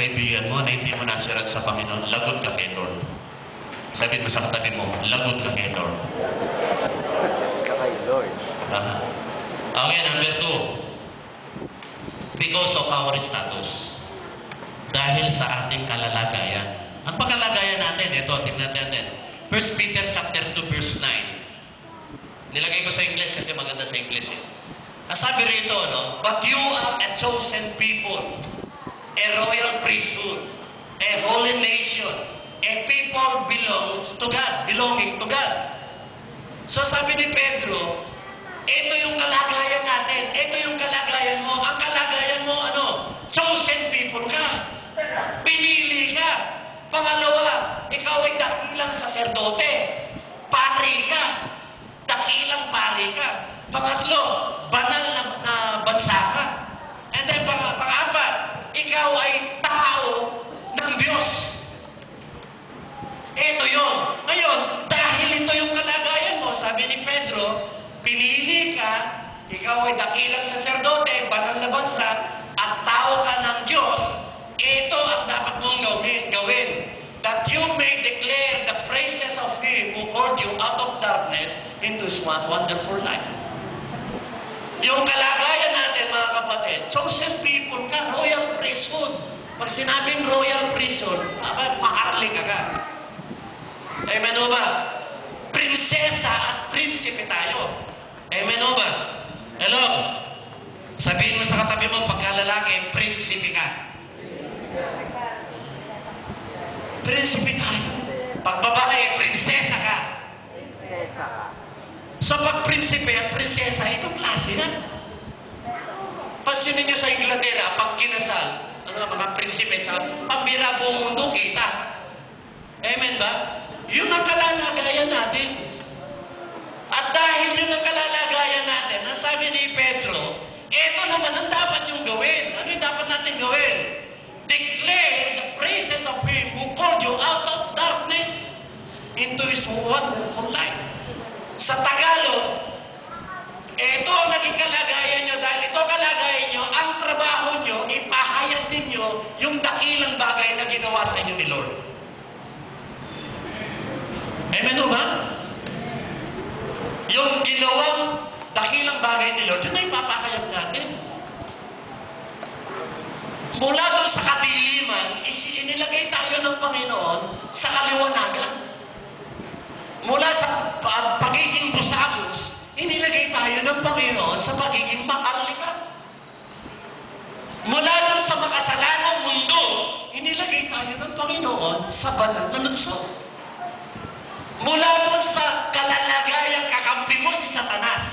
kaibigan mo na hindi mo nasirat sa Panginoon, lagot ka kay Lord. Sabihin mo sa katabi mo, lagot ka kay Lord. Kay Lord. Okay, number 2. Because of our status. Dahil sa ating kalalagayan. Ang pagkalagayan natin, ito, tingnan natin. 1 Peter chapter 2, verse 9. Nilagay ko sa English kasi maganda sa English eh. Ang sabi rito, no? But you are a chosen people, a royal priesthood, a holy nation, a people belonging to God. So sabi ni Pedro, ito yung kalagayan natin, ito yung kalagayan mo. Ang kalagayan mo, ano? Chosen people ka. Pinili ka. Pangalawa, ikaw ay dakilang saserdote. Pari ka. Dakilang pari ka. Pangatlo, banal na bansa ka. And then pang-apat, ikaw ay tao ng Diyos. Ito yun. Ngayon, dahil ito yung kalagayan mo, sabi ni Pedro, pinili ka, ikaw ay dakilang saserdote, banal na bansa, at tao ka ng Diyos, ito ang dapat mong gawin. That you may declare the praises of Him who called you out of darkness into His wonderful light. Yung kalagayan natin, mga kapatid, chosen people ka, royal priesthood. Pag sinabing royal priesthood, makarli ka ka. Amen o ba? Prinsesa at prinsipe tayo. Amen o ba? Hello? Sabihin mo sa katabi mo, pagkalalaki, prinsipe ka. Prinsipe tayo. Pag babae, prinsesa ka. So pag prinsipe at prinsesa, itong klase na. Pansinin nyo sa Inglaterra, pag kinasal, mga prinsipe, pambira buong mundo, kita. Amen ba? Yun ang kalalagayan natin. At dahil yun ang kalalagayan natin, ang sabi ni Pedro, ito naman ang dapat yung gawin. Ano yung dapat natin gawin? Declare the praises of Him who called you out of darkness into His wonderful light. Sa Tagalog, ito ang naging kalagayan nyo. Dahil ito kalagayan nyo, ang trabaho nyo, ipahayag ninyo yung dakilang bagay na ginawa sa inyo ni Lord. Amen o ba? Yung ginawang dakilang bagay ni Lord, yun ay ipapakayag natin. Mula doon sa kadiliman, inilagay tayo ng Panginoon sa kaliwanagan. Mula sa pagiging busagos, inilagay tayo ng Panginoon sa pagiging makarlikat. Mula doon sa makasalanang mundo, inilagay tayo ng Panginoon sa banal na lungsod. Mula doon sa kalalagayang kakampi mo si Satanas,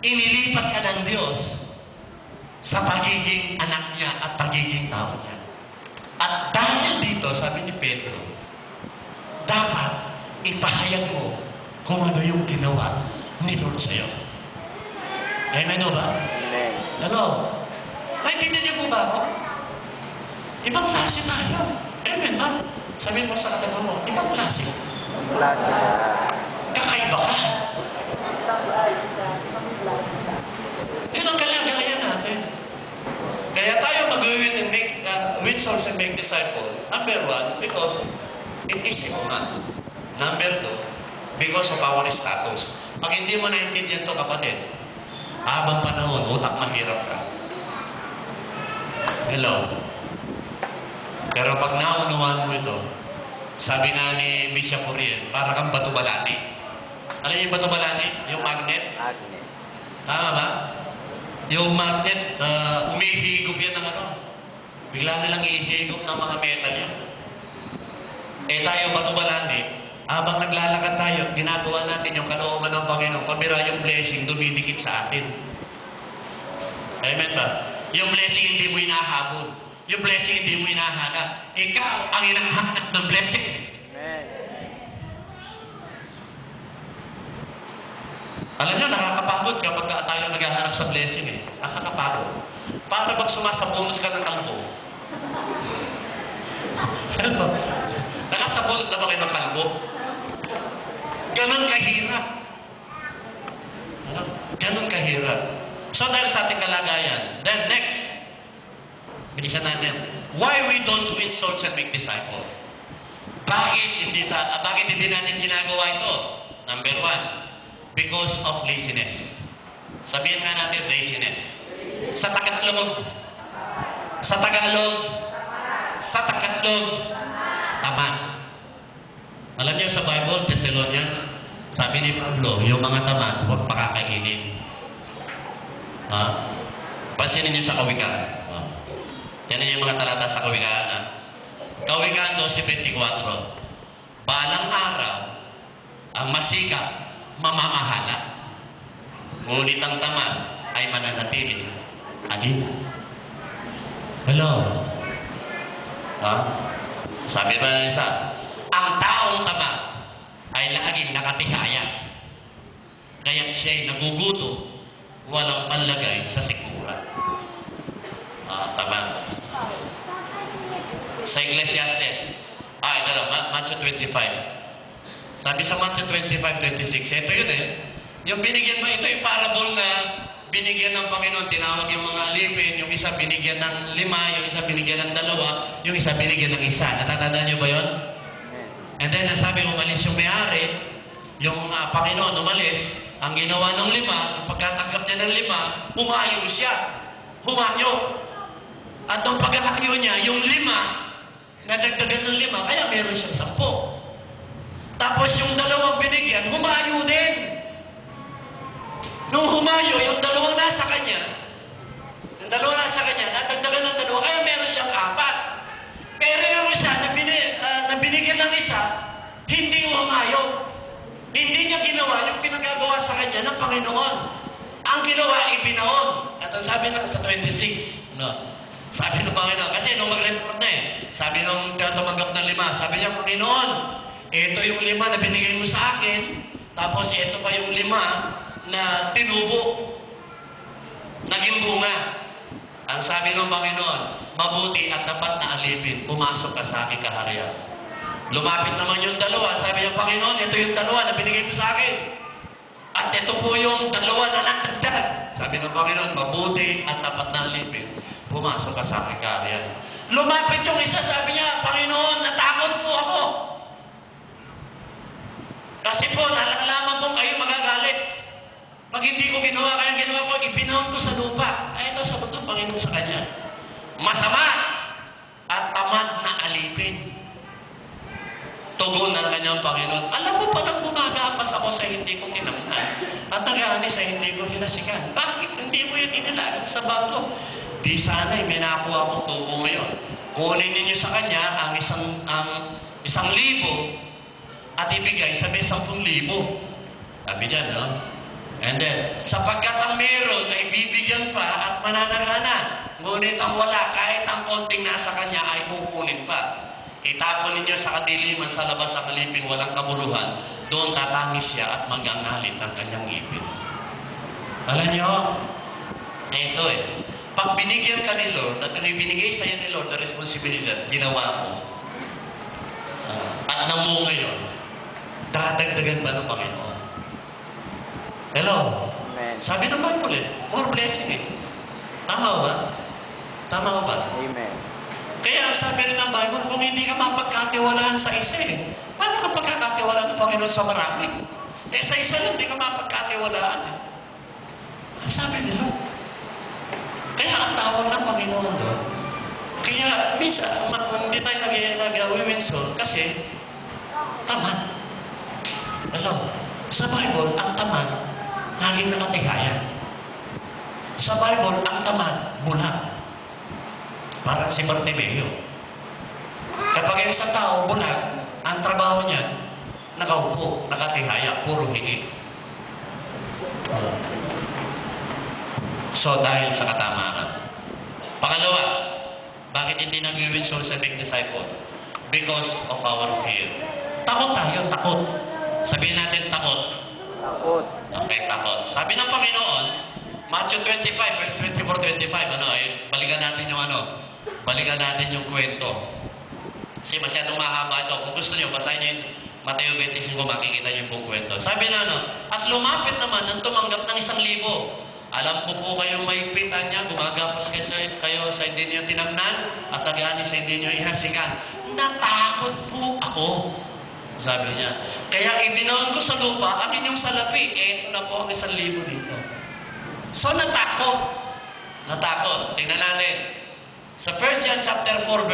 inilipat ka ng Diyos sa pagiging anak niya at pagiging tao niya. At dahil dito, sabi ni Pedro, dapat ipahayag mo kung ano yung ginawa ni Lord sa'yo. Amen o ba? Amen. Ano? Naintindihan niyo po ba ako? Ibang klase tayo. Amen ba? Sabihin mo sa katabi mo, ibang klase. Klase. Kakaiba ka. Yun ang kalagayan natin. Kaya tayo mag-win and make, win souls and make disciples. Number 1, because it is human. Number 2, because of our status. Pag hindi mo naintindihan ito, kapatid, habang panahon, utak mahirap ka. Hello? Pero pag naunawaan mo ito, sabi nga ni Bishop Uriel, para kang bato-balani. Alam niyo yung bato-balani? Yung magnet? Magnet. Tama ba? Yung magnet, umihigop yan ng ano. Bigla nilang ihigop ng mga metal yan. Eh tayo bato-balani, habang naglalakad tayo, ginagawa natin yung kalooban ng Panginoon, pamira yung blessing, dumidikit sa atin. Amen ba? Yung blessing hindi mo inahabol. Yung blessing hindi mo hinahanap. Ikaw ang hinahanap ng blessing. Amen. Alam nyo, nakakapagod kapag tayo naghahanap sa blessing eh. Nakakapagod. Para pag sumasabunod ka ng kalbo. Ano ba? Nakasabunod na ba kayo ng kalbo? Ganon kahirap. Ganon kahirap. So dahil sa ating kalagayan, then next, Bilisan natin. Why we don't win souls and make disciples? Bakit hindi natin ginagawa ito? Number one, because of laziness. Sabihin nga natin, laziness. Sa Tagalog, tamad. Alam niyo sa Bible, Thessalonians, sabi ni Pablo, yung mga tamad, huwag pakakainin. Pansinin niyo sa Kawikaan. Yan yung mga talata sa Kawikaan. Kawikaan 12:24. Balang araw, ang masikap, mamamahala. Ngunit ang tamad ay mananatili. Alin? Hello? Sabi ba ng isa, ang taong tamad ay laging nakatihaya. Kaya siya'y naguguto, walang panlagay sa sikmura. Tamad. Sa Ecclesiastes, ito na, Matthew 25. Sabi sa Matthew 25:26, ito yun yung binigyan mo, ito yung parable na binigyan ng Panginoon, tinawag yung mga alipin, yung isa binigyan ng 5, yung isa binigyan ng 2, yung isa binigyan ng 1. Natatandaan niyo ba yun? And then, nasabi, umalis yung may-ari, yung Panginoon umalis, ang ginawa ng 5, pagkatanggap niya ng 5, humayo siya. Humayo. At nung pagkakayo niya, yung 5, nadagdagan ng 5, kaya meron siyang 10. Tapos yung 2 binigyan, humayo din. Nung humayo, yung 2 nasa kanya, nadagdagan ng 2, kaya meron siyang 4. Pero yung isa na binigyan ng 1, hindi humayo. Hindi niya ginawa yung pinagagawa sa kanya ng Panginoon. Ang ginawa, ibinaon. At ang sabi na sa 26, sabi ng Panginoon, kasi nung mag-report na sabi nung tumanggap ng 5, sabi niya, Panginoon, ito yung 5 na binigay mo sa akin, tapos ito pa yung 5 na tinubo, naging bunga. Ang sabi ng Panginoon, mabuti at dapat na alipin, pumasok ka sa aking kaharian. Lumapit naman yung 2, sabi niya, Panginoon, ito yung 2 na binigay mo sa akin. At ito po yung 2 na nagdagdag. Sabi ng Panginoon, mabuti at dapat na alipin, pumasok ka sa aking kaharian. Lumapit yung isa, sabi niya, Panginoon, natakot po ako. Kasi po, nalalaman ko kayo magagalit. Pag hindi ko ginawa, kaya ginawa ko, ibinahon ko sa lupa. Ay, ito sagot ng Panginoon sa kanya. Masama at tamad na alipin. Tugon ng kanyang Panginoon. Alam mo pa nang gumagapas ako sa hindi ko kinamnan at nag-aani sa hindi ko hinasikan. Bakit hindi mo yun inilagan sa bangko? Di sana'y may nakuha akong tubo ngayon. Kunin ninyo sa kanya ang 1,000 at ibigay sa 10,000. Sabi niya, no? And then, sapagkat ang meron ay bibigyan pa at mananangana. Ngunit ang wala, kahit ang konting nasa kanya ay kukunin pa. Itapon ninyo sa kadiliman sa labas sa kaliping walang kabuluhan. Doon tatangis siya at magangalit ang kanyang ngipin. Alam niyo, ito pag binigyan ka ni Lord, at binigay sa'yo ni Lord na responsibilidad, ginawa mo, at namunga yun, dadagdagan ba ng Panginoon? Hello? Amen. Sabi ng Bible more blessing Tama ba? Tama ba? Amen. Kaya ang sabi rin ng Bible, kung hindi ka mapagkatiwalaan sa isa paano ka pagkakatiwalaan ng Panginoon sa marami? Sa isa lang, hindi ka mapagkatiwalaan. Ang sabi nila. Kaya ang tawag ng Panginoon doon, kaya minsan, hindi tayo nag-women soul kasi tamad. Alam, sa Bible, ang tamad, laging nakatigayan. Sa Bible, ang tamad, bulag. Parang si Bartimeo. Kapag yung isang tao, bulag, ang trabaho niya, nakaupo, nakatihaya, puro higit. So, dahil sa katamaran. Pangalawa, bakit hindi nag-win souls and make disciples? Because of our fear. Takot tayo, takot. Sabihin natin takot. Takot. Okay, takot. Sabi ng Panginoon, Matthew 25, verse 24-25, balikan natin yung kwento. Kasi masyadong mahaba ito. Kung gusto nyo, basahin nyo yung Mateo 25, makikita nyo yung buong kwento. Sabi na at lumapit naman ang tumanggap ng 1,000. Alam ko po kayong mahigpitan niya, gumagapas kayo sa hindi hindi niyo tinamnan, at nag-ani sa hindi niyo ihasikan. Natakot po ako. Sabi niya. Kaya ibinaon ko sa lupa ang inyong salapi. Eto na po ang 1,000 dito. So natakot. Natakot. Tingnan natin. Sa 1 John chapter 4,